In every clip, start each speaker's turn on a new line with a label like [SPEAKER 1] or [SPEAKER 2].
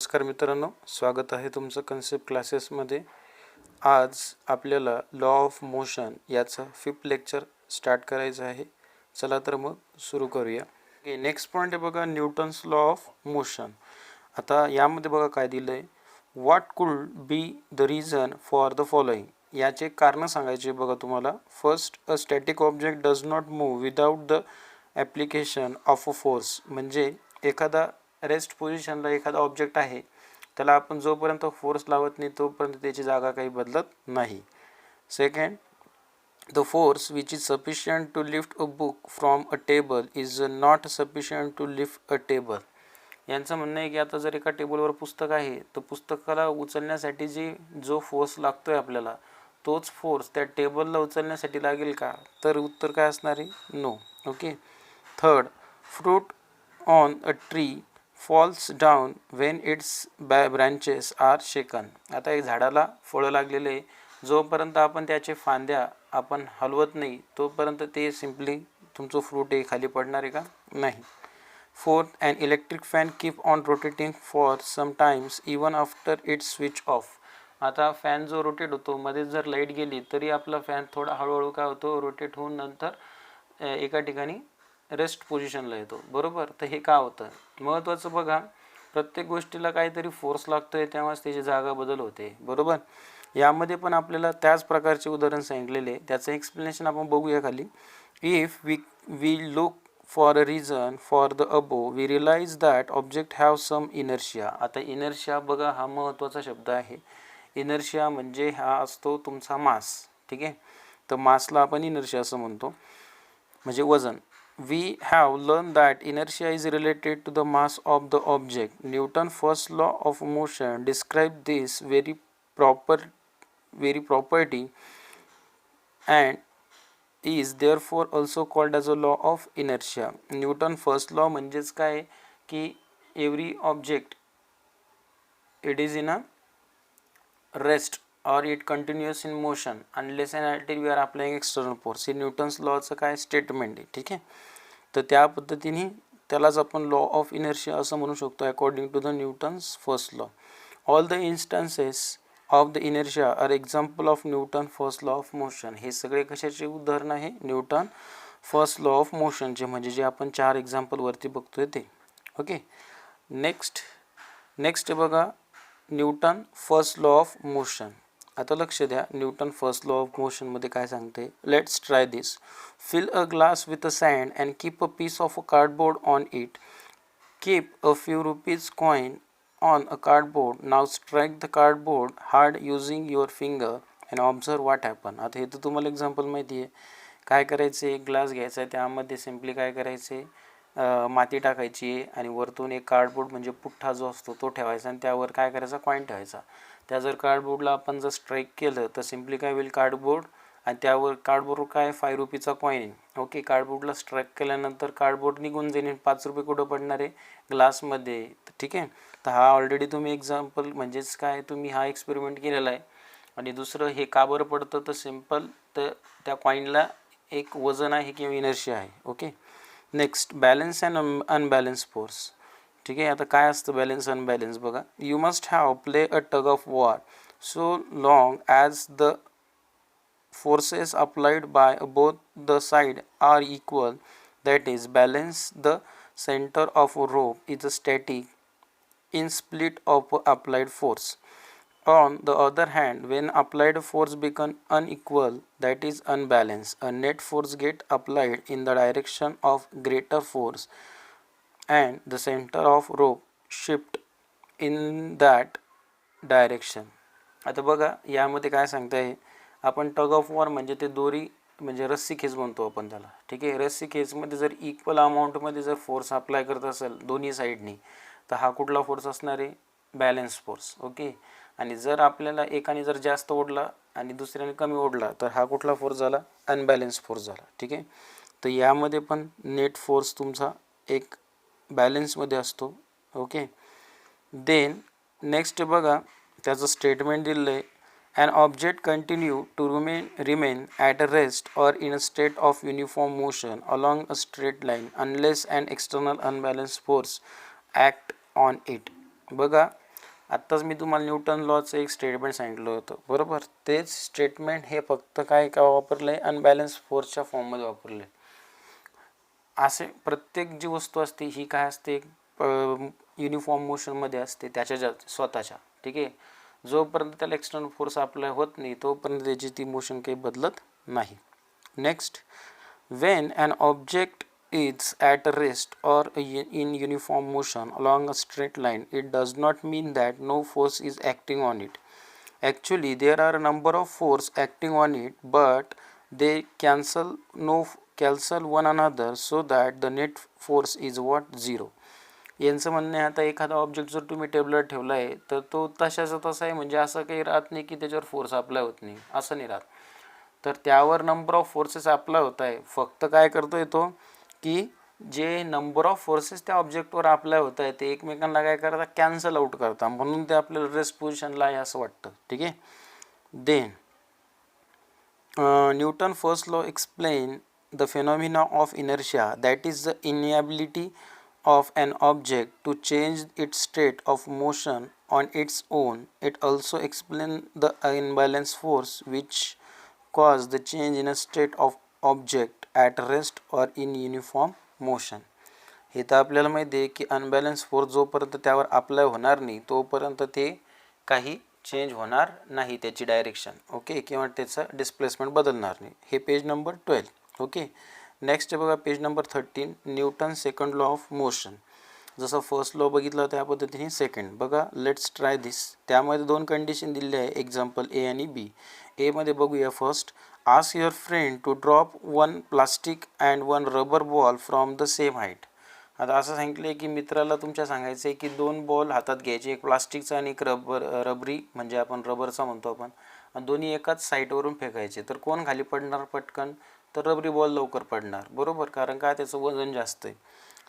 [SPEAKER 1] नमस्कार मित्रांनो, स्वागत आहे तुमचं कन्सेप्ट क्लासेसमध्ये. आज आपल्याला लॉ ऑफ मोशन याचं 5th लेक्चर स्टार्ट करायचं आहे. चला तर मग सुरू करूया. नेक्स्ट पॉईंट आहे बघा, न्यूटन्स लॉ ऑफ मोशन. आता यामध्ये बघा काय दिलं आहे, what could be the reason for the following. याचे कारण सांगायचे बघा तुम्हाला. First, a static object does not move without the application of a force. म्हणजे एखादा रेस्ट पोझिशनला एखादा ऑब्जेक्ट आहे, त्याला आपण जोपर्यंत फोर्स लावत नाही तोपर्यंत त्याची जागा काही बदलत नाही. Second, the force which is sufficient to lift a book from a table is not sufficient to lift a table. यांचं म्हणणं आहे की आता जर एका टेबलवर पुस्तक आहे तर पुस्तकाला उचलण्यासाठी जो फोर्स लागतो आहे आपल्याला, तोच फोर्स त्या टेबलला उचलण्यासाठी लागेल का? तर उत्तर काय असणार आहे? No. Okay. Third, fruit on a tree falls down when its branches are shaken. आता एक झाडाला फळं लागलेले आहे, जोपर्यंत आपण त्याचे फांद्या आपण हलवत नाही तोपर्यंत ते सिम्पली तुमचं फ्रूट हे खाली पडणार आहे का? नाही. Fourth, an electric fan keep on rotating for sometimes even after it's switch off. आता फॅन जो रोटेट होतो, मध्ये जर लाईट गेली तरी आपला फॅन थोडा हळूहळू काय होतो, रोटेट होऊन नंतर एका ठिकाणी रेस्ट पोझिशनला येतो. बरोबर. तर हे का होतं? महत्त्वाचं बघा, प्रत्येक गोष्टीला काहीतरी फोर्स लागतोय तेव्हाच त्याची जागा बदल होते. बरोबर. यामध्ये पण आपल्याला त्याच प्रकारचे उदाहरण सांगितलेले, त्याचं एक्सप्लेनेशन आपण बघूया खाली. If we look for a reason for the above we realise that object have some inertia. आता इनर्शिया बघा, हा महत्त्वाचा शब्द आहे. इनर्शिया म्हणजे हा असतो तुमचा मास. ठीक आहे. तर मासला आपण इनर्शिया असं म्हणतो, म्हणजे वजन. We have learned that inertia is related to the mass of the object. Newton's first law of motion describes this very property and is therefore also called as a law of inertia. Newton's first law म्हणजेच काय की every object it is in a rest or it continues in motion unless and until we are applying external force. हे Newton's लॉचं काय statement आहे. ठीक आहे. तर त्या पद्धतीने त्यालाच आपण लॉ ऑफ इनर्शिया असं म्हणू शकतो according to the Newton's first law. All the instances of the inertia are example of Newton first law of motion. हे सगळे कशाचे उदाहरण आहे? न्यूटन फर्स्ट लॉ ऑफ मोशनचे, म्हणजे जे आपण 4 एक्झाम्पलवरती बघतोय ते. ओके. नेक्स्ट बघा, Newton first law of motion. आता लक्ष द्या, न्यूटन फर्स्ट लॉ ऑफ मोशनमध्ये काय सांगते. Let's try this. Fill a glass with a sand and keep a piece of a cardboard on it. Keep a few rupees coin on a cardboard. Now strike the cardboard hard using your finger and observe what happen. आता हे तर तुम्हाला example माहिती आहे. काय करायचं, एक glass घ्यायचा आहे, त्यामध्ये सिम्पली काय करायचे, माती टाकायची आणि वरतून एक कार्डबोर्ड म्हणजे पुठ्ठा जो असतो तो ठेवायचा आणि त्यावर काय करायचा, कॉईन ठेवायचा. त्या जर कार्डबोर्डला आपण जर स्ट्राईक केलं तर सिम्पली काय होईल, कार्डबोर्ड आणि त्यावर कार्डबोर्डवर काय 5 रुपीचा कॉईन. ओके. कार्डबोर्डला स्ट्राईक केल्यानंतर कार्डबोर्ड निघून जाईल, 5 रुपये कुठं पडणार आहे, ग्लासमध्ये. ठीक आहे. तर हा ऑलरेडी तुम्ही एक्झाम्पल म्हणजेच काय तुम्ही हा एक्सपेरिमेंट केलेला आहे. आणि दुसरं हे का बरं पडतं, तर सिम्पल तर त्या कॉईनला एक वजन आहे किंवा इनर्शिया आहे. Okay. Next, balance and unbalance force. ठीक आहे. आता काय असतं बॅलन्स अनबॅलन्स बघा. You must have play a tug of war so long as the forces applied by both the side are equal, that is balance. The center of a rope is static in split of applied force. On the other hand, when applied force become unequal, that is unbalanced, a net force get applied in the direction of greater force and the center of rope shift in that direction. आता बघा यामध्ये काय सांगताय, आपण tug of war म्हणजे ते दोरी म्हणजे रस्सी खेच म्हणतो आपण त्याला. ठीक आहे. रस्सी खेचमध्ये जर इक्वल अमाऊंटमध्ये जर फोर्स अप्लाय करत असेल दोन्ही साईडनी, तर हा कुठला फोर्स असणार आहे, बॅलन्स फोर्स. ओके. आणि जर आपल्याला एकाने जर जास्त ओढला आणि दुसऱ्याने कमी ओढला तर हा कुठला फोर्स झाला, अनबॅलन्स फोर्स झाला. ठीक आहे. तर यामध्ये पण नेट फोर्स तुमचा एक बॅलन्समध्ये असतो. ओके. देन नेक्स्ट बघा, त्याचं स्टेटमेंट दिलं आहे. An object continue to remain at a rest or in a state of uniform motion along a straight line unless an external unbalanced force act on it. बघा, आत्ताच मी तुम्हाला Newton लॉचं एक statement सांगितलं होतं, बरोबर. तेच स्टेटमेंट हे फक्त काय का वापरलं आहे, अनबॅलन्स फोर्सच्या फॉर्ममध्ये वापरलं आहे. असे प्रत्येक जी वस्तू असते ही काय असते, युनिफॉर्म मोशनमध्ये असते त्याच्या स्वतःच्या, ठीक आहे. जोपर्यंत त्याला एक्सटर्नल फोर्स अप्लाय होत नाही तोपर्यंत त्याची ती मोशन काही बदलत नाही. Next, when an object is at rest or in uniform motion along a straight line, it does not mean that no force is acting on it. Actually, there are a number of force acting on it, but they cancel one another, so that the net force is what, 0. यांचं म्हणणं आहे, आता एखादा object जर तुम्ही टेबलवर ठेवला आहे तर तो तशाचा तसा आहे, म्हणजे असं काही राहत नाही की त्याच्यावर फोर्स अप्लाय होत नाही, असं नाही राहत. तर त्यावर नंबर ऑफ फोर्सेस अप्लाय होत आहे. फक्त काय करतोय तो, की जे नंबर ऑफ फोर्सेस त्या ऑब्जेक्टवर अप्लाय होत आहे ते एकमेकांना काय करतात, कॅन्सल आउट करतात, म्हणून ते आपल्याला रेस्ट पोझिशनला आहे असं वाटतं, ठीक आहे. Then Newton first law explain the phenomena of inertia, that is the inability of an object to change its state of motion on its own. It also explains the imbalance force which cause the change in a state of object at rest or in uniform motion. हे तर आपल्याला माहिती आहे की unbalance force जोपर्यंत त्यावर apply होणार नाही तोपर्यंत ते काही चेंज होणार नाही त्याची डायरेक्शन, ओके, किंवा त्याचं डिस्प्लेसमेंट बदलणार नाही. हे पेज नंबर 12. ओके. नेक्स्ट बघा page number 13, Newton second law of motion. जसं फर्स्ट लॉ बघितला त्या पद्धतीने सेकंड बघा. लेट्स ट्राय दिस. त्यामध्ये 2 कंडिशन दिलेली आहे, एक्झाम्पल ए आणि बी. एमध्ये बघूया first, ask your friend to drop 1 plastic and 1 rubber ball from the same height. आता असं सांगितलं आहे की मित्राला तुमच्या सांगायचं आहे की 2 बॉल हातात घ्यायचे, एक प्लास्टिकचा आणि एक रबरी म्हणजे आपण रबरचा म्हणतो आपण, आणि दोन्ही एकाच साईडवरून फेकायचे. तर कोण खाली पडणार पटकन, तर रबरी बॉल लवकर पडणार, बरोबर, कारण काय त्याचं वजन जास्त आहे.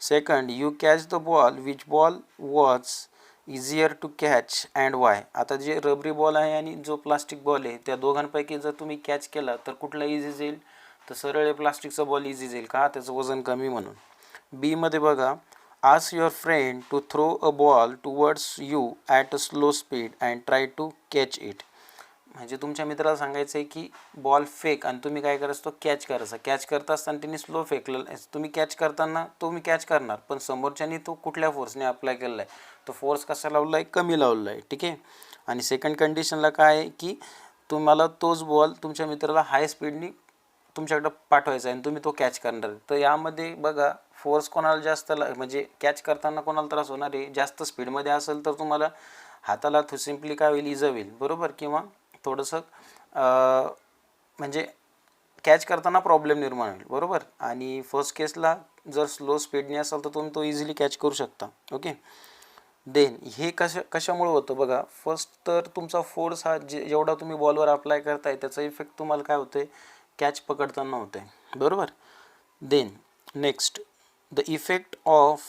[SPEAKER 1] Second, you catch the ball, which ball was easier to catch and why. आता जे रबरी बॉल आहे आणि जो प्लास्टिक बॉल आहे त्या दोघांपैकी जर तुम्ही कॅच केला तर कुठला इझी जाईल, तर सरळ प्लास्टिकचा बॉल इझी जाईल, का, त्याचं वजन कमी म्हणून. बी मध्ये बघा, ask your friend to throw a ball towards you at a slow speed and try to catch it. म्हणजे तुमच्या मित्राला सांगायचं आहे की बॉल फेक आणि तुम्ही काय करायचं, तो कॅच करायचा. कॅच करत असताना त्यांनी स्लो फेकलं, तुम्ही कॅच करताना तुम्ही कॅच करणार, पण समोरच्यानी तो कुठल्या फोर्सने अप्लाय केलेला आहे, तो फोर्स कसा लावला आहे, कमी लावला आहे, ठीक आहे. आणि सेकंड कंडिशनला काय आहे की तुम्हाला तोच बॉल तुमच्या मित्राला हाय स्पीडनी तुमच्याकडं पाठवायचा आहे आणि तुम्ही तो कॅच करणार. तर यामध्ये बघा फोर्स कोणाला जास्त म्हणजे कॅच करताना कोणाला त्रास होणार आहे, जास्त स्पीडमध्ये असेल तर तुम्हाला हाताला सिम्पली काय होईल, इजा होईल, बरोबर, किंवा थोडंसं म्हणजे कॅच करताना प्रॉब्लेम निर्माण होईल, बरोबर. आणि फर्स्ट केसला जर स्लो स्पीडने असेल तर तुम्ही तो इझिली कॅच करू शकता, ओके. देन हे कशामुळे होतं बघा. फर्स्ट तर तुमचा फोर्स हा जेवढा तुम्ही बॉलवर अप्लाय करताय त्याचा इफेक्ट तुम्हाला काय होतं, कॅच पकडताना होतं आहे, बरोबर. Then next, the effect of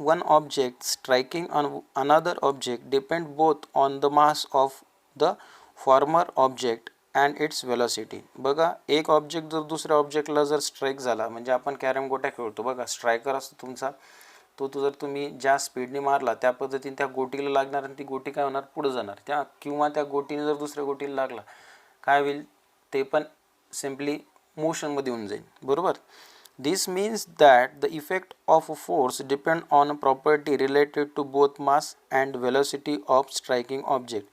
[SPEAKER 1] one object striking on another object depend both on the mass of the former object and its velocity. बघा, एक ऑब्जेक्ट जर दुसऱ्या ऑब्जेक्टला जर स्ट्राईक झाला, म्हणजे आपण कॅरम गोट्या खेळतो बघा, स्ट्रायकर असतो तुमचा, तो जर तुम्ही ज्या स्पीडने मारला त्या पद्धतीने त्या गोटीला लागणार आणि ती गोटी काय होणार, पुढे जाणार, किंवा त्या गोटीने जर दुसऱ्या गोटीला लागला काय होईल, ते पण सिम्पली मोशनमध्ये होऊन जाईल, बरोबर. This means that the effect of a force depend on a property related to both mass and velocity of striking object.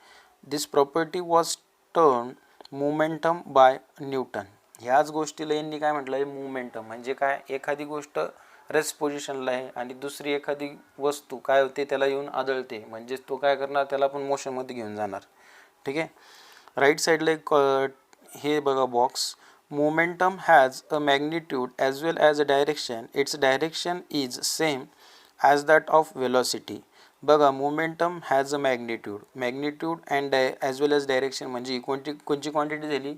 [SPEAKER 1] This property was turn momentum by Newton. ह्याच गोष्टीला यांनी काय म्हटलं आहे, मोमेंटम. म्हणजे काय, एखादी गोष्ट रेस्ट पोझिशनला आहे आणि दुसरी एखादी वस्तू काय होते त्याला येऊन आदळते, म्हणजे तो काय करणार, त्याला पण मोशनमध्ये घेऊन जाणार, ठीक आहे. राईट साईडला एक हे बघा box, momentum has a magnitude as well as a direction. Its direction is same as that of velocity. बघा, momentum has a magnitude and as well as direction, म्हणजे कोणची क्वांटिटी झाली,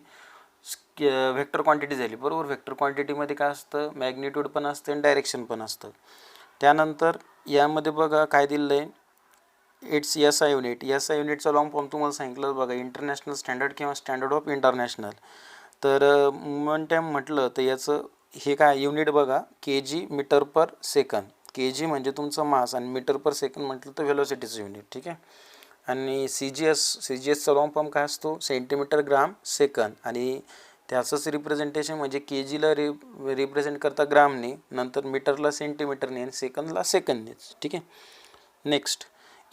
[SPEAKER 1] व्हेक्टर क्वांटिटी झाली, बरोबर. व्हेक्टर क्वांटिटीमध्ये काय असतं, magnitude पण असतं आणि डायरेक्शन पण असतं. त्यानंतर यामध्ये बघा काय दिलं आहे, it's S I unit. S I युनिटचा लॉंग फॉर्म तुम्हाला सांगितलं बघा, इंटरनॅशनल स्टँडर्ड किंवा स्टँडर्ड ऑफ इंटरनॅशनल. तर मोमेंटम म्हटलं तर याचं हे काय युनिट बघा, के जी मीटर पर सेकंद. के जी म्हणजे तुमचं मास आणि मीटर पर सेकंद म्हटलं तर व्हेलॉसिटीचं युनिट, ठीक आहे. आणि सी जी एसचा लॉंग फॉर्म काय असतो सेंटीमीटर ग्राम सेकंद आणि त्याचंच रिप्रेझेंटेशन म्हणजे के जीला रिप्रेझेंट करता ग्रामने, नंतर मीटरला सेंटीमीटरने आणि सेकंदला सेकंदनेच. ठीक आहे. Next,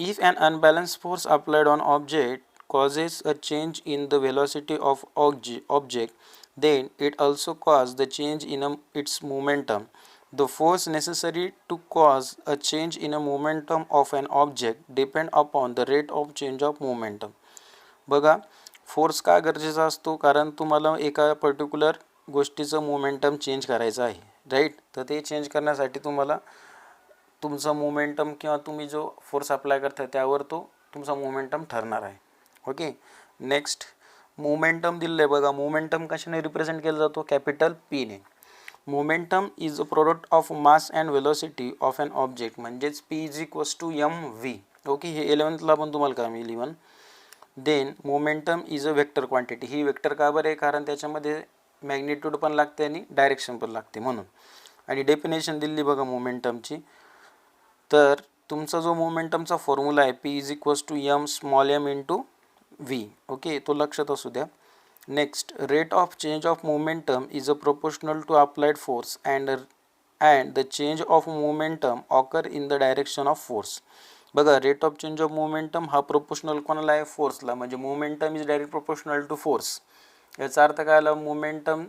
[SPEAKER 1] if an unbalance force applied on object causes a change in the velocity of object, then it also causes the change in its momentum. The force necessary to cause a change in a momentum of an object depend upon the rate of change of momentum. बघा, force का गरजेचा असतो, कारण तुम्हाला एका particular गोष्टीचं momentum change करायचं आहे, राईट. तर ते चेंज करण्यासाठी तुम्हाला तुमचा मोमेंटम किंवा तुम्ही जो फोर्स अप्लाय करता त्यावर तो तुमचा मोमेंटम ठरणार आहे. ओके. नेक्स्ट, मोमेंटम दिलेलं आहे बघा. मोमेंटम कशाने रिप्रेझेंट केला जातो, कॅपिटल पी ने. Momentum is a product of mass and velocity of an object, म्हणजेच P is equals to M V. Okay, हे 11th पण तुम्हाला काम येईल even. Then momentum is a vector quantity. ही वेक्टर का बरं आहे, कारण त्याच्यामध्ये मॅग्निट्यूड पण लागते आणि डायरेक्शन पण लागते म्हणून. आणि डेफिनेशन दिली बघा मोमेंटमची. तर तुमचा जो मोमेंटमचा फॉर्म्युला आहे P is equals to M small M into V. Okay, तो लक्षात असू द्या. Next, rate of change of momentum is a proportional to applied force and the change of momentum occur in the direction of force. बघा, rate of change of momentum हा proportional कोणाला आहे, फोर्सला. म्हणजे momentum is direct proportional to force. याचा अर्थ काय आला, मोमेंटम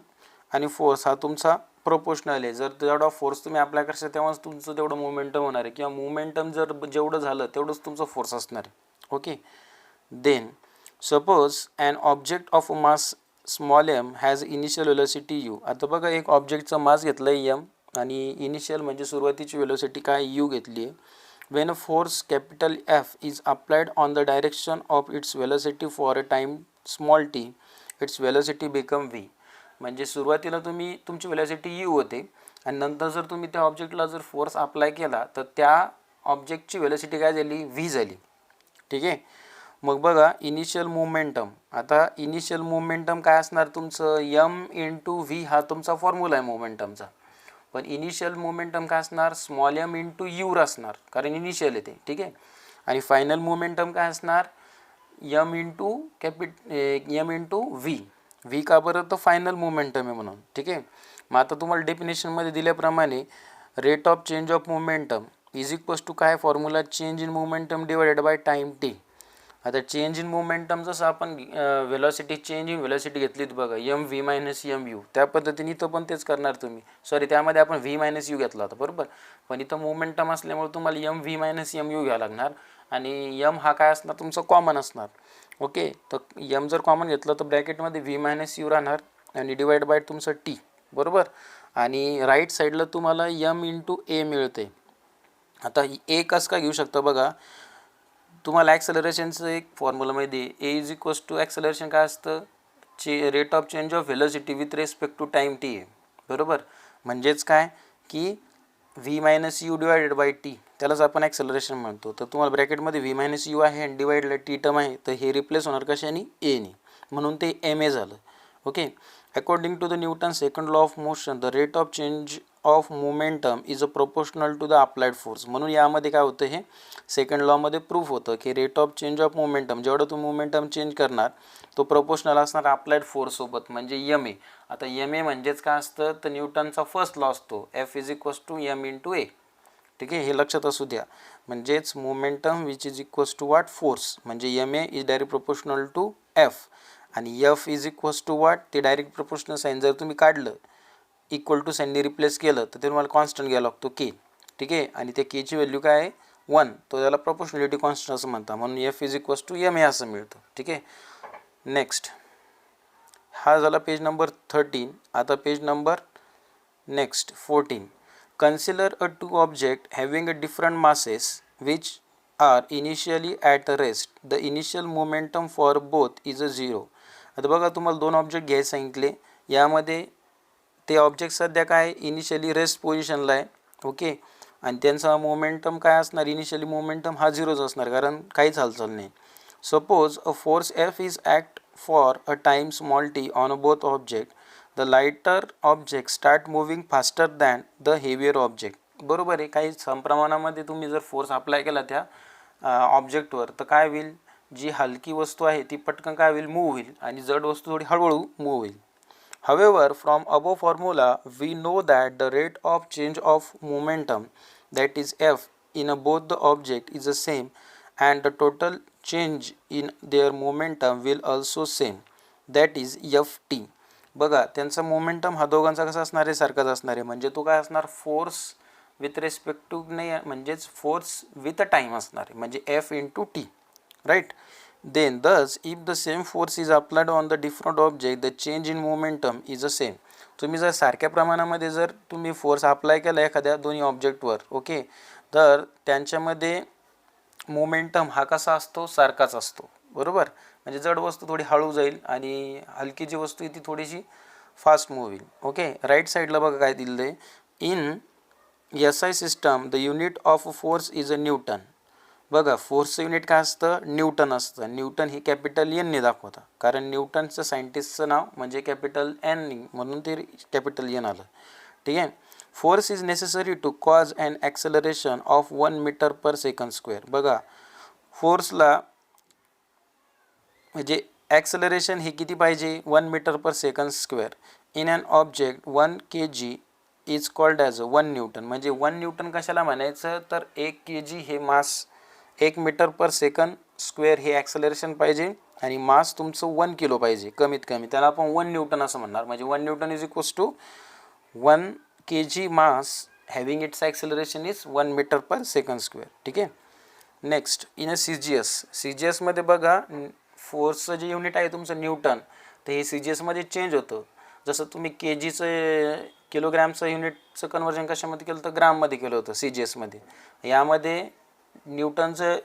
[SPEAKER 1] आणि फोर्स हा तुमचा प्रोपोर्शनल आहे. जर तेवढा फोर्स तुम्ही अप्लाय करता तेव्हाच तुमचं तेवढं मोमेंटम होणार आहे, किंवा मोमेंटम जर जेवढं झालं तेवढंच तुमचं फोर्स असणार आहे. Okay. Then suppose an object of mass small m has initial velocity u. आता बघा, एक ऑब्जेक्टचा मास घेतला आहे एम आणि इनिशियल म्हणजे सुरुवातीची वेलोसिटी काय यू घेतली आहे. When a force capital F is applied on the direction of its velocity for a time small T, its velocity become V. म्हणजे सुरुवातीला तुमची वेलोसिटी यू होते आणि नंतर जर तुम्ही त्या ऑब्जेक्टला जर फोर्स अप्लाय केला तर त्या ऑब्जेक्टची वेलोसिटी काय झाली, व्ही झाली. ठीक आहे. मग बघा, इनिशियल मोमेंटम. आता इनिशियल मोमेंटम काय असणार तुमचं, एम इंटू व्ही हा तुमचा फॉर्म्युला आहे मोमेंटमचा. पण इनिशियल मोमेंटम काय असणार, स्मॉल एम इंटू यू असणार, कारण इनिशियल येते. ठीक आहे. आणि फायनल मोमेंटम काय असणार, एम इंटू व्ही. व्ही का बरं, तर फायनल मोमेंटम आहे म्हणून. ठीक आहे. मग आता तुम्हाला डेफिनेशनमध्ये दिल्याप्रमाणे rate of change of momentum is equals to काय formula, change in momentum divided by time T. आता चेंज इन मोमेंटम जसं आपण वेलॉसिटी चेंज इन वेलॉसिटी घेतलीत बघा, M V minus M U, त्या पद्धतीने इथं पण तेच करणार तुम्ही. सॉरी, त्यामध्ये आपण व्ही मायनस यू घेतला होता बरोबर, पण इथं मोमेंटम असल्यामुळे तुम्हाला m V minus M u घ्यावं लागणार. आणि एम हा काय असणार तुमचा कॉमन असणार. ओके, तर एम जर कॉमन घेतलं तर ब्रॅकेटमध्ये व्ही मायनस यू राहणार आणि डिवाइड बाय तुमचं टी बरोबर. आणि राईट साईडला तुम्हाला एम इंटू ए मिळते. आता ए कसं काय घेऊ शकता बघा, तुम्हाला ॲक्सेलरेशनचं एक फॉर्म्युला माहिती आहे, a is equals to acceleration काय असतं, rate of change of velocity with respect to time t आहे बरोबर. म्हणजेच काय की v minus u divided by t, त्यालाच आपण ॲक्सेलरेशन म्हणतो. तर तुम्हाला ब्रॅकेटमध्ये व्ही मायनस यू आहे आणि डिवाइडला टी टर्म आहे, तर हे रिप्लेस होणार कशाने, एने, म्हणून ते एम ए झालं. Okay. According to the Newton second law of motion, the rate of change of momentum is a proportional to the applied force. म्हणून यामध्ये काय होतं, हे सेकंड लॉमध्ये प्रूफ होतं की rate of change of momentum, जेवढं तुम्ही मोमेंटम चेंज करणार तो प्रोपोर्शनल असणार अप्लाइड फोर्ससोबत, म्हणजे एम ए. आता एम ए म्हणजेच काय असतं, तर न्यूटनचा फर्स्ट लॉ असतो, F is equals to M into A. ठीक आहे, हे लक्षात असू द्या. म्हणजेच momentum which is equals to what, force, म्हणजे M A is direct proportional to F. आणि F is equals to what, ते डायरेक्ट प्रोपोर्शनल साईन जर तुम्ही काढलं, इक्वल टू साईनने रिप्लेस केलं तर ते तुम्हाला कॉन्स्टंट घ्यावं लागतो के. ठीक आहे. आणि त्या केची व्हॅल्यू काय आहे, 1, तो त्याला प्रोपोर्शनॅलिटी कॉन्स्टंट असं म्हणतात, म्हणून F is equals to m a असं मिळतं. ठीक आहे. नेक्स्ट, हा झाला पेज नंबर 13. आता page number next 14. Consider a two object having a different masses which are initially at a rest. The initial momentum for both is a 0. आता बघा, तुम्हाला 2 ऑब्जेक्ट घ्यायला सांगितले, यामध्ये ते ऑब्जेक्ट सध्या काय इनिशियली रेस्ट पोझिशनला आहे. ओके. आणि त्यांचा मोमेंटम काय असणार, इनिशियली मोमेंटम हा 0च असणार, कारण काहीच हालचाल नाही. Suppose a force F is act for a time small T on both object. The lighter object start moving faster than the heavier object. बरोबर आहे, काही सम प्रमाणामध्ये तुम्ही जर फोर्स अप्लाय केला त्या ऑब्जेक्टवर तर काय होईल, जी हलकी वस्तू आहे ती पटकन काय होईल, मूव्ह होईल, आणि जड वस्तू थोडी हळूहळू मूव्ह होईल. However, from above formula, we know that the rate of change of momentum, that is F, in both the object is the same, and the total change in their momentum will also same, that is Ft. बघा, त्यांचा momentum हा दोघांचा कसा असणार आहे, सारखाच असणार आहे. म्हणजे तो काय असणार, फोर्स विथ रिस्पेक्ट टू नाही, म्हणजेच फोर्स विथ टाइम असणार आहे, म्हणजे F into t, right. Then thus if the same force is applied on the different object, the change in momentum is the same. तुम्ही जर सारख्या प्रमाणामध्ये जर तुम्ही फोर्स अप्लाय केला एखाद्या दोन्ही ऑब्जेक्टवर, ओके, तर त्यांच्यामध्ये मोमेंटम हा कसा असतो, सारखाच असतो, बरोबर. म्हणजे जड वस्तू थोडी हळू जाईल आणि हलकी जी वस्तू आहे ती थोडीशी फास्ट मूव्ह होईल. ओके, राईट साईडला बघा काय दिलं आहे, in SI system the unit of force is a Newton. बघा, फोर्सचं युनिट काय असतं, न्यूटन असतं. न्यूटन ही कॅपिटल एनने दाखवता, कारण न्यूटनचं सायंटिस्टचं नाव म्हणजे कॅपिटल एन, म्हणून ते कॅपिटल एन आलं, ठीक आहे. Force is necessary to cause and acceleration of 1 metre per second square. बघा, फोर्सला म्हणजे ॲक्सेलरेशन हे किती पाहिजे, 1 metre per second square. In an object 1 kg is called as 1 newton. म्हणजे 1 न्यूटन कशाला म्हणायचं, तर 1 kg हे mass, 1 metre per second square हे ॲक्सेलरेशन पाहिजे, आणि मास तुमचं 1 किलो पाहिजे कमीत कमी, त्याला आपण 1 न्यूटन असं म्हणणार. म्हणजे 1 newton is equals to 1 kg mass having its acceleration is 1 metre per second square, ठीक आहे. नेक्स्ट, इन अ CGS मध्ये बघा, फोर्सचं जे युनिट आहे तुमचं न्यूटन, तर हे CGS मध्ये चेंज होतं. जसं तुम्ही kgचं, किलोग्रॅमचं युनिटचं कन्वर्जन कशामध्ये केलं, तर ग्राममध्ये केलं होतं CGS मध्ये. यामध्ये न्यूटनचं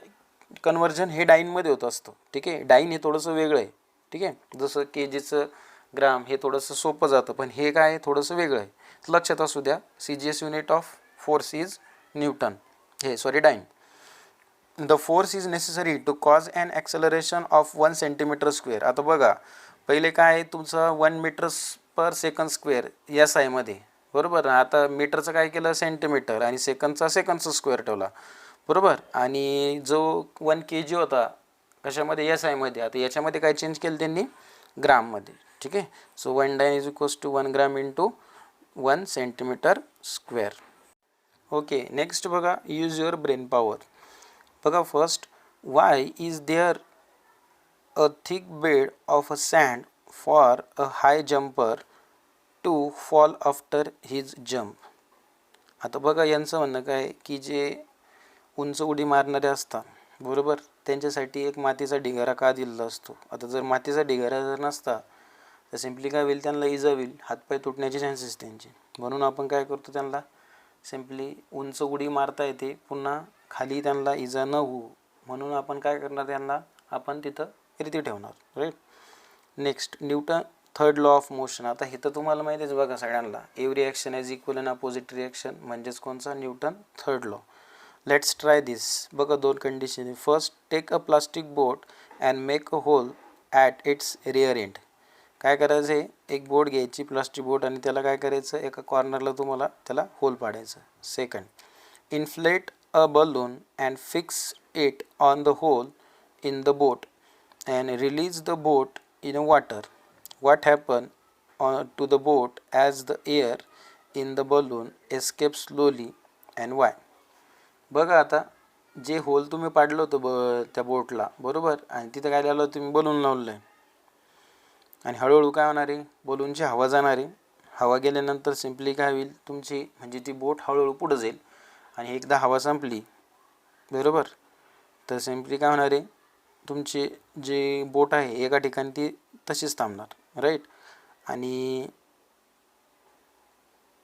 [SPEAKER 1] कन्वर्जन हे डाईनमध्ये होत असतं, ठीक आहे. डाईन हे थोडंसं वेगळं आहे, ठीक आहे. जसं kgचं ग्राम हे थोडंसं सोपं जातं, पण हे काय थोडंसं वेगळं आहे, लक्षात असू द्या. CGS unit of force is newton, dyne. The force is necessary to cause an acceleration of 1 centimetre square. आता बघा, पहिले काय आहे तुमचं 1 metre per second square SI मध्ये, बरोबर. आता मीटरचं काय केलं, सेंटीमीटर, आणि सेकंडचा स्क्वेअर ठेवला, बरोबर. आणि जो 1 kg होता कशामध्ये, SI मध्ये, आता याच्यामध्ये काय चेंज केलं त्यांनी, ग्राममध्ये, ठीक आहे. So 1 dyne is equals to 1 gram into 1 centimetre square. Okay, next बघा, यूज युअर ब्रेन पॉवर. बघा, first, why is there a thick bed of a sand for a high jumper to fall after his jump. आता बघा, यांचं म्हणणं काय की जे उंच उडी मारणारे असतात, बरोबर, त्यांच्यासाठी एक मातीचा ढिगारा का दिलेला असतो. आता जर मातीचा ढिगारा जर नसता तर सिम्पली काय होईल, त्यांना इजा होईल, हातपाय तुटण्याचे चान्सेस त्यांचे. म्हणून आपण काय करतो, त्यांना सिम्पली उंच उडी मारता येते, पुन्हा खाली त्यांना इजा न होऊ म्हणून आपण काय करणार, त्यांना आपण तिथं रिती ठेवणार, right. Next, Newton third law of motion. आता हे तर तुम्हाला माहिती आहे बघा सगळ्यांना, every action as equal and opposite reaction, म्हणजेच कोणचा, Newton third law. Let's try this. बघा, 2 कंडिशन आहे. First, take a plastic boat and make a hole at its rear end. काय करायचं आहे, एक बोट घ्यायची, प्लास्टिक बोट, आणि त्याला काय करायचं, एका कॉर्नरला तुम्हाला त्याला होल पाडायचं. Second, inflate a balloon and fix it on the hole in the boat and release the boat in water. What happened to the boat as the air in the balloon escapes slowly and why? बघा, आता जे hole तुम्ही पाडलं होतं त्या बोटला, बरोबर, आणि तिथं काय लावलं, तुम्ही बलून लावलं आहे, आणि हळूहळू काय होणार आहे, बलूनची हवा जाणार आहे. हवा गेल्यानंतर सिम्पली काय होईल, तुमची म्हणजे ती बोट हळूहळू पुढं जाईल, आणि एकदा हवा संपली, बरोबर, तर सिम्पली काय होणार आहे, तुमची जी बोट आहे एका ठिकाणी ती तशीच थांबणार, राईट. आणि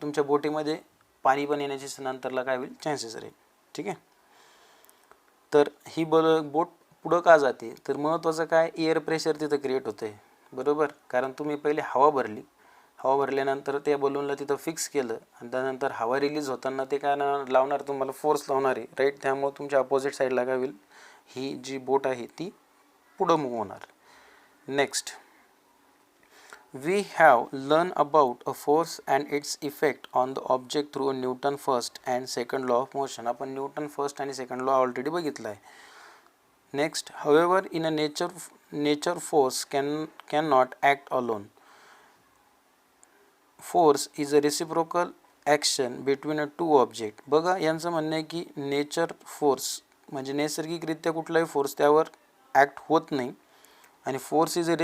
[SPEAKER 1] तुमच्या बोटीमध्ये पाणी पण येण्याची नंतरला काय होईल, चान्सेस राहील, ठीक आहे. तर ही बोट पुढं का जाते, तर महत्त्वाचं काय, एअर प्रेशर तिथं क्रिएट होतं आहे, बरोबर. कारण तुम्ही पहिले हवा भरल्यानंतर त्या बलूनला तिथं फिक्स केलं, आणि त्यानंतर हवा रिलीज होताना ते काय लावणार, तुम्हाला फोर्स लावणार आहे, राईट. त्यामुळे तुमच्या अपोजिट साईडला काय होईल, ही जी बोट आहे ती पुढं मूव्ह होणार. Next, we have learned about a force and its effect on the object through Newton first and second law of motion. आपण न्यूटन फर्स्ट आणि सेकंड लॉ ऑलरेडी बघितला आहे. Next, however in a nature force cannot act alone. Force is a reciprocal action between a two object. बघा यांचं म्हणणं आहे की nature force म्हणजे नैसर्गिकरित्या कुठलाही फोर्स त्यावर ॲक्ट होत नाही आणि force is a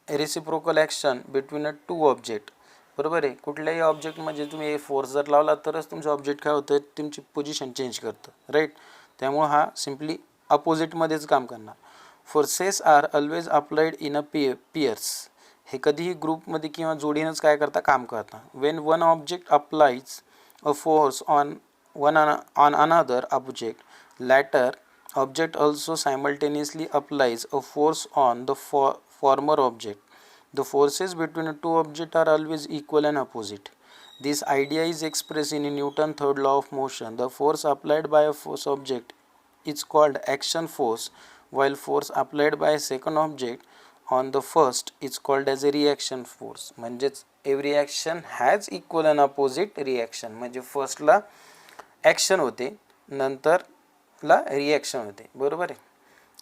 [SPEAKER 1] reciprocal action between a two object. बरोबर आहे. कुठल्याही ऑब्जेक्ट म्हणजे तुम्ही फोर्स जर लावला तरच तुमचं ऑब्जेक्ट काय होतं, तुमची पोझिशन चेंज करतं, राईट. त्यामुळं हा सिम्पली अपोजिटमध्येच काम करणार. Forces are always applied in a pairs. हे कधीही ग्रुपमध्ये किंवा जोडीनंच काय करता, काम करता. When one object applies a force on another object, latter object also simultaneously applies a force on the former object. The forces between the two objects are always equal and opposite. This idea is expressed in Newton's third law of motion. The force applied by a first object is called action force, while force applied by a second object on the first is called as a reaction force. म्हणजेच every action has equal and opposite reaction. म्हणजे फर्स्टला action होते, नंतर ला reaction होते. बरोबर आहे.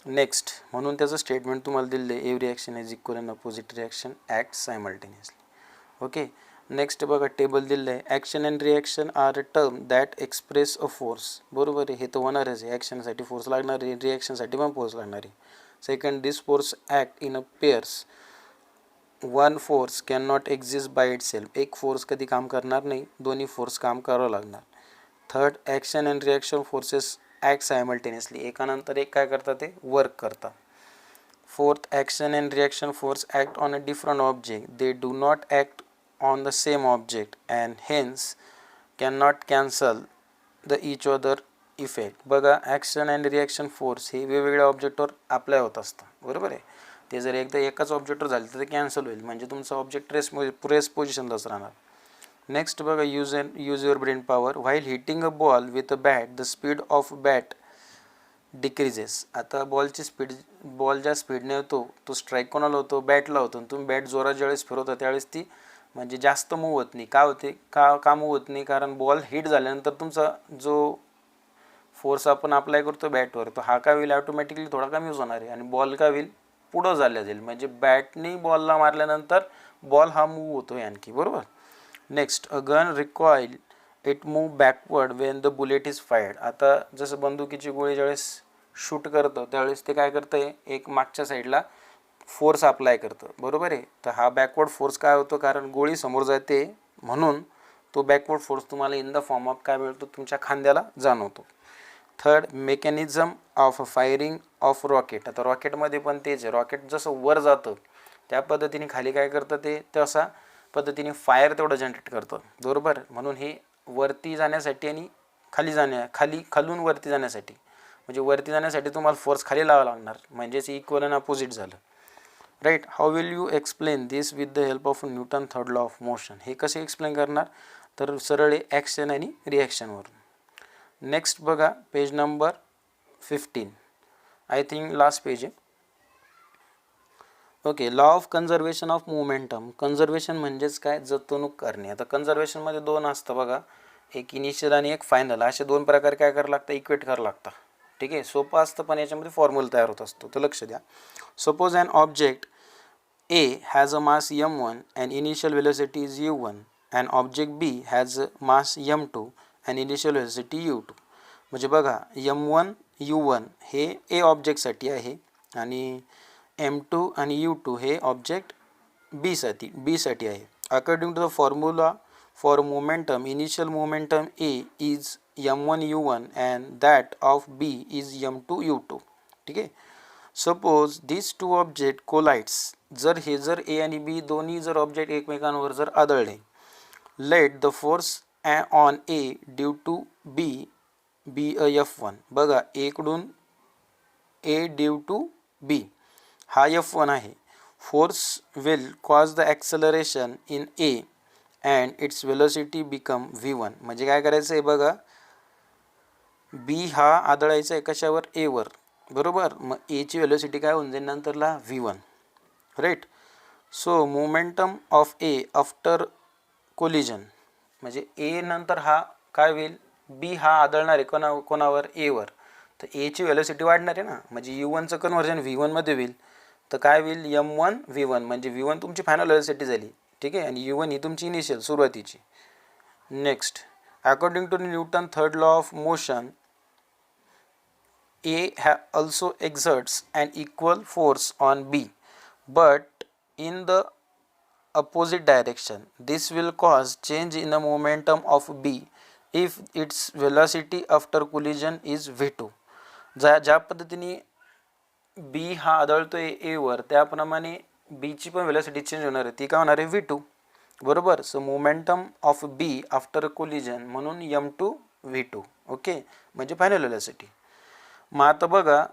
[SPEAKER 1] Next, म्हणून त्याचं स्टेटमेंट तुम्हाला दिलेलं आहे, every action is equal and opposite reaction act simultaneously. Okay. Next बघा टेबल दिलेलं आहे. Action and reaction are a term that express a force. बरोबर आहे. हे तर होणारच आहे. ॲक्शनसाठी फोर्स लागणार आहे, रिॲक्शनसाठी पण फोर्स लागणार आहे. Second, this force act in a pairs. One force can not exist by itself. एक फोर्स कधी काम करणार नाही, दोन्ही फोर्स काम करावं लागणार. Third, action and reaction forces act simultaneously. एकानंतर एक काय करतात, ते वर्क करतात. Fourth, action and reaction force act on a different object. They do not act on the same object and hence can not cancel the each other effect. बघा, action and reaction force हे वेगवेगळ्या ऑब्जेक्टवर apply होत असतं. बरोबर आहे. ते जर एकदा एकाच ऑब्जेक्टवर झाले तर ते कॅन्सल होईल, म्हणजे तुमचं ऑब्जेक्ट रेस पोझिशनलाच राहणार. नेक्स्ट बघा, use your brain power. While hitting a ball with a bat the speed of bat decreases. आता बॉल ज्या स्पीडने होतो तो स्ट्राईक कोणाला होतो, बॅटला होतो. तुम्ही बॅट जोरात ज्यावेळेस फिरवता त्यावेळेस ती म्हणजे जास्त मूव होत नाही. का होते, का मूव होत नाही, कारण बॉल हिट झाल्यानंतर तुमचा जो फोर्स आपण अप्लाय करतो बॅटवर, तो हा काय होईल, ऑटोमॅटिकली थोडा कमी होणार आहे आणि बॉल काय होईल, पुढं झाल्या जाईल. म्हणजे बॅटने बॉलला मारल्यानंतर बॉल हा मूव होतोय आणखी. बरोबर. Next, a gun recoil it move backward when the bullet is fired. आता जसं बंदुकीची गोळी ज्यावेळेस शूट करतं त्यावेळेस ते काय करतं आहे, एक मागच्या साईडला फोर्स अप्लाय करतं. बरोबर आहे. तर हा बॅकवर्ड फोर्स काय होतो, कारण गोळी समोर जाते म्हणून तो बॅकवर्ड फोर्स तुम्हाला इन द फॉर्म ऑफ काय मिळतो, तुमच्या खांद्याला जाणवतो. Third, mechanism of firing of rocket. आता रॉकेटमध्ये पण तेच आहे. रॉकेट जसं वर जातं त्या पद्धतीने खाली काय करतं, ते तसा पद्धतीने फायर तेवढं जनरेट करतं. बरोबर. म्हणून हे वरती जाण्यासाठी आणि खालून वरती जाण्यासाठी, म्हणजे वरती जाण्यासाठी तुम्हाला फोर्स खाली लावावा लागणार, म्हणजेच इक्वल अँड अपोजिट झालं. Right. How will you explain this with the help of Newton third law of motion. हे कसे एक्सप्लेन करणार, तर सरळ ॲक्शन आणि रिॲक्शनवरून. नेक्स्ट बघा, page number 15. I think last page आहे. Okay. Law of conservation of momentum. Conservation म्हणजेच काय, जतवणूक करणे. आता कन्झर्वेशनमध्ये दोन असतं बघा, एक इनिशियल आणि एक फायनल. असे दोन प्रकारे काय करावं लागतं, इक्वेट करावं लागतं. ठीक आहे. सोपं असतं पण याच्यामध्ये फॉर्म्युला तयार होत असतो, तर लक्ष द्या. Suppose an object A has a mass m1 and initial velocity is u1 and object B has a mass m2 and initial velocity u2. म्हणजे बघा, m1 u1 हे A ऑब्जेक्टसाठी आहे आणि m2 आणि u2 हे ऑब्जेक्ट B साठी आहे. According to the formula for momentum, initial momentum A is m1 u1 and that of B is m2 u2. ठीक आहे. Suppose this two object collides. जर ए आणि बी दोन्ही जर ऑब्जेक्ट एकमेकांवर जर आदळले, let the force on A due to B a F1. बघा, एकडून ए ड्यू टू बी हा F1 आहे. Force will cause the acceleration in A and its velocity become V1. म्हणजे काय करायचं आहे बघा, बी हा आदळायचा आहे कशावर, एवर. बरोबर. मग एची वेलोसिटी काय होऊन जाईल नंतरला, V1. Right. So momentum of A after collision, म्हणजे ए नंतर हा काय होईल, बी हा आदळणार आहे कोणावर, एवर. तर एची व्हेलॉसिटी वाढणार आहे ना, म्हणजे u1चं कन्व्हर्जन v1 मध्ये होईल. तर काय होईल, m1 v1, म्हणजे v1 तुमची फायनल व्हेलॉसिटी झाली. ठीक आहे, आणि u1 ही तुमची इनिशियल सुरुवातीची. Next, according to Newton third law of motion, A also exerts an equal force on B, but in the opposite direction. This will cause change in the momentum of B if its velocity after collision is v2. ज्या पद्धतीने B हा आदळतोय A वर, त्याप्रमाणे B ची पण velocity change होणार आहे. ती काय होणार आहे, v2. बरोबर. So momentum of B after collision म्हणून m2 v2. ओके, म्हणजे फायनल व्हेलॉसिटी. मग आता बघा,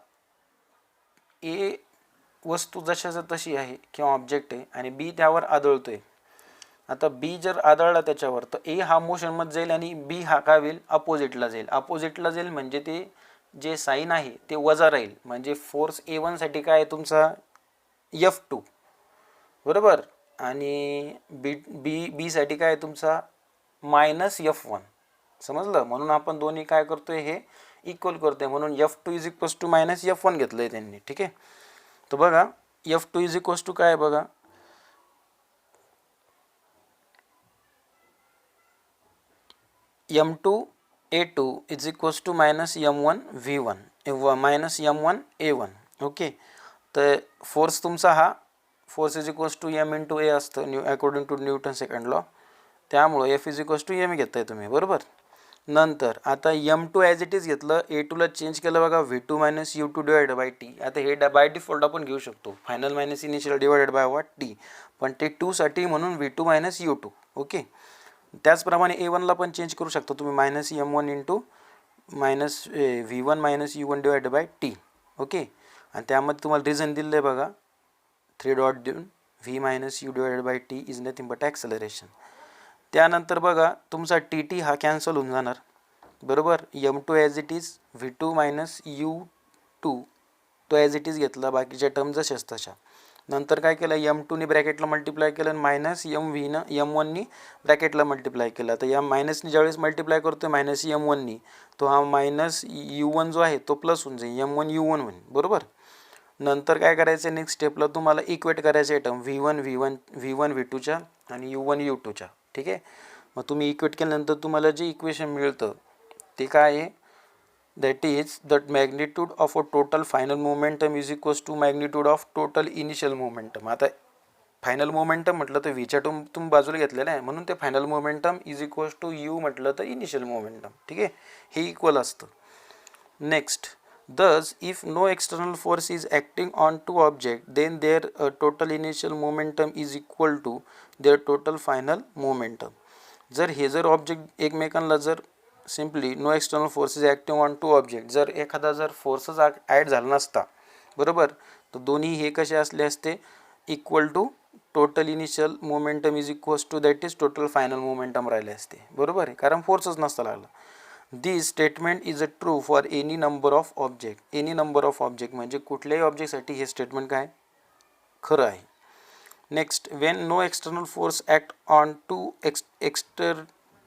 [SPEAKER 1] ए वस्तू जशाच तशी आहे किंवा ऑब्जेक्ट आहे आणि बी त्यावर आदळतोय. आता बी जर आदळला त्याच्यावर, तर ए हा मोशनमध्ये जाईल आणि बी हा काय होईल, अपोजिटला जाईल. अपोजिटला जाईल म्हणजे ते जे साईन आहे ते वजा राहील, म्हणजे फोर्स A1 साठी काय आहे तुमचा F2. बरोबर. आणि बी साठी काय आहे तुमचा -F1. समजलं. म्हणून आपण दोन्ही काय करतोय, हे इक्वल करतोय, म्हणून F2 is equals to -F1 घेतलंय त्यांनी. ठीक आहे. तर बघा, F2 इज इक्वल्स टू काय आहे बघा, m2 a2 is equals to -m1 v1 -m1 a1. Okay. तर फोर्स तुमचा हा force is equals to m into a असतं according to Newton second law. त्यामुळे F is equals to m घेताय तुम्ही. बरोबर. नंतर आता m2 ॲज इट इज घेतलं, a2ला चेंज केलं बघा, v2 - u2 divided by t. आता हे बाय डिफॉल्ट आपण घेऊ शकतो, final minus initial divided by what, t. पण ते 2 साठी म्हणून v2 - u2. ओके. त्याचप्रमाणे a1ला पण चेंज करू शकता तुम्ही, -m1 into v1 - u1 divided by t. Okay. आणि त्यामध्ये तुम्हाला रिझन दिलं आहे बघा, 3 डॉट देऊन, v - u divided by t is nothing but acceleration. त्यानंतर बघा, तुमचा टी हा कॅन्सल होऊन जाणार. बरोबर. m2 as it is, v2 - u2 तो ॲज इट इज घेतला, बाकीच्या टर्म जशाच तशा. नंतर काय केलं, m2ने ब्रॅकेटला मल्टिप्लाय केलं आणि -mv m1नी ब्रॅकेटला मल्टिप्लाय केलं. तर या मायनसनी ज्यावेळेस मल्टिप्लाय करतोय -m1नी, तो हा -u1 जो आहे तो प्लस होऊन जाईल, m1 u1 होईल. बरोबर. नंतर काय करायचं, नेक्स्ट स्टेपला तुम्हाला इक्वेट करायचं आहे टर्म v1 v2च्या आणि u1 u2च्या. ठीक आहे. मग तुम्ही इक्वेट केल्यानंतर तुम्हाला जे इक्वेशन मिळतं ते काय आहे, that is that magnitude of a total final momentum is equals to magnitude of total initial momentum. आता फायनल मोमेंटम म्हटलं तर व्हीच्या तुम्ही बाजूला घेतलेलं आहे, म्हणून ते final momentum is equals to u म्हटलं तर इनिशियल मोमेंटम. ठीक आहे, हे इक्वल असतं. Next, thus if no external force is acting on two objects, then their total initial momentum is equal to their total final momentum. जर object एकमेकांना जर simply no external force is acting on two object, जर एखादा जर फोर्सच add झाला नसता, बरोबर, तर दोन्ही हे कसे असले असते, equal to total initial momentum is equals to that is total final momentum राहिले असते. बरोबर आहे, कारण फोर्सच नसता लागला. This statement is a true for any number of object. Any number of object म्हणजे कुठल्याही ऑब्जेक्टसाठी हे स्टेटमेंट काय खरं आहे. Next, when no external force act on two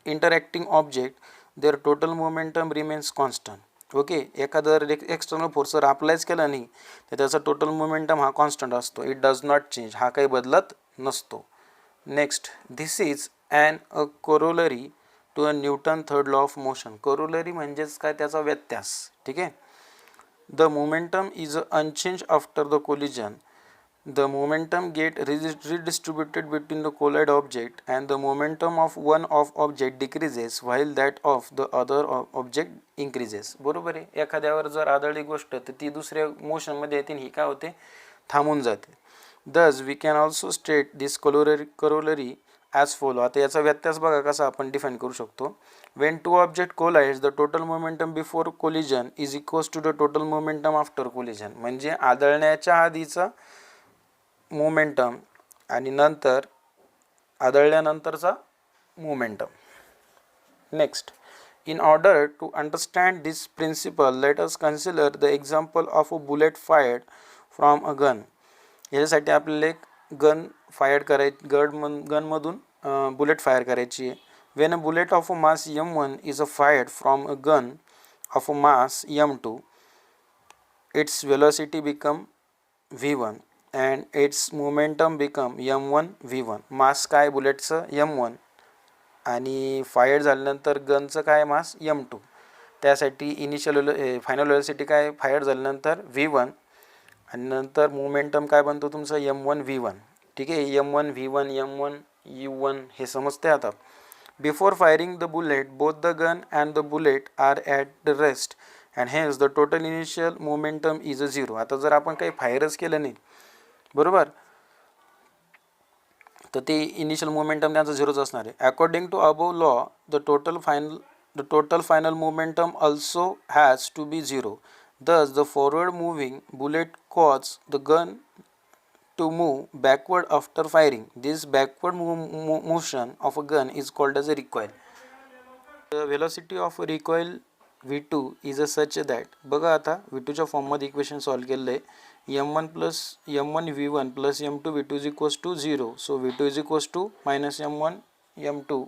[SPEAKER 1] interacting object, their total momentum remains constant. Okay. एखादा external force जर अप्लायच केला नाही तर त्याचा टोटल मोमेंटम हा कॉन्स्टंट असतो. इट डज नॉट चेंज, हा काही बदलत नसतो. Next, this is a corollary to a Newton third law of motion. Corollary म्हणजेच काय, त्याचा व्यत्यास. ठीक आहे. The momentum is unchange after the collision. The momentum get redistributed between the collide object and the momentum of one of object decreases while that of the other object increases. बरोबर आहे. एखाद्यावर जर आदळली गोष्ट तर ती दुसऱ्या मोशनमध्ये येते, ही काय होते, थांबून जाते. Thus we can also state this corollary as follow. आता याचा व्यत्यास बघा कसा आपण डिफाइन करू शकतो. When two object collides, the total momentum before collision is equals to the total momentum after collision. म्हणजे आदळण्याच्या आधीचा मोमेंटम आणि नंतर आदळल्यानंतरचा momentum. Next, in order to understand this principle, let us consider the example of a bullet fired from a gun. याच्यासाठी आपल्याला एक gun fire करायची, गनमधून bullet fire करायची आहे. When a bullet of a mass m1 is fired from a gun of a mass m2, its velocity become v1 and its momentum become m1 v1. मास काय बुलेटचं m1 आणि fire झाल्यानंतर गनचं काय मास m2. त्यासाठी initial final velocity काय fire झाल्यानंतर v1 आणि नंतर momentum काय बनतो तुमचं m1 v1. ठीक आहे, m1 v1 m1 u1 हे समजते. आता before firing the bullet both the gun and the bullet are at the rest and hence the total initial momentum is a zero. आता जर आपण काही फायरच केलं नाही बरोबर तर ते इनिशियल मोमेंटम त्यांचं झिरोच असणार आहे. According to above law the total final momentum also has to be zero. Thus, the forward moving bullet causes the gun to move backward after firing. This backward motion of a gun is called as a recoil. The velocity of a recoil v2 is a such that बघा आता v2च्या फॉर्ममध्ये equation solve केलेलं आहे. m1 plus m1 v1 plus m2 v2 is equals to 0. So v2 is equals to minus m1 m2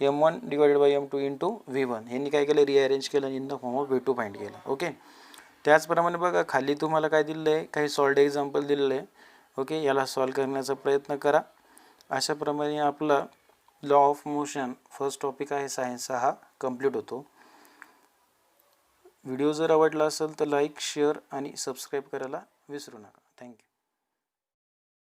[SPEAKER 1] m1 divided by m2 into v1. ह्यांनी काय केलं rearrange केलं in the form of v2 find केलं. Okay, त्याचप्रमाणे बघा खाली तुम्हाला काय दिलेलं आहे काही सॉल्व्ड एक्झाम्पल दिलेलं आहे. ओके, याला सॉल्व करण्याचा प्रयत्न करा. अशाप्रमाणे आपला law of motion first topic आहे सायन्सचा हा कंप्लीट होतो. व्हिडिओ जर आवडला असेल तर लाईक शेअर आणि सबस्क्राईब करायला विसरू नका. थँक्यू.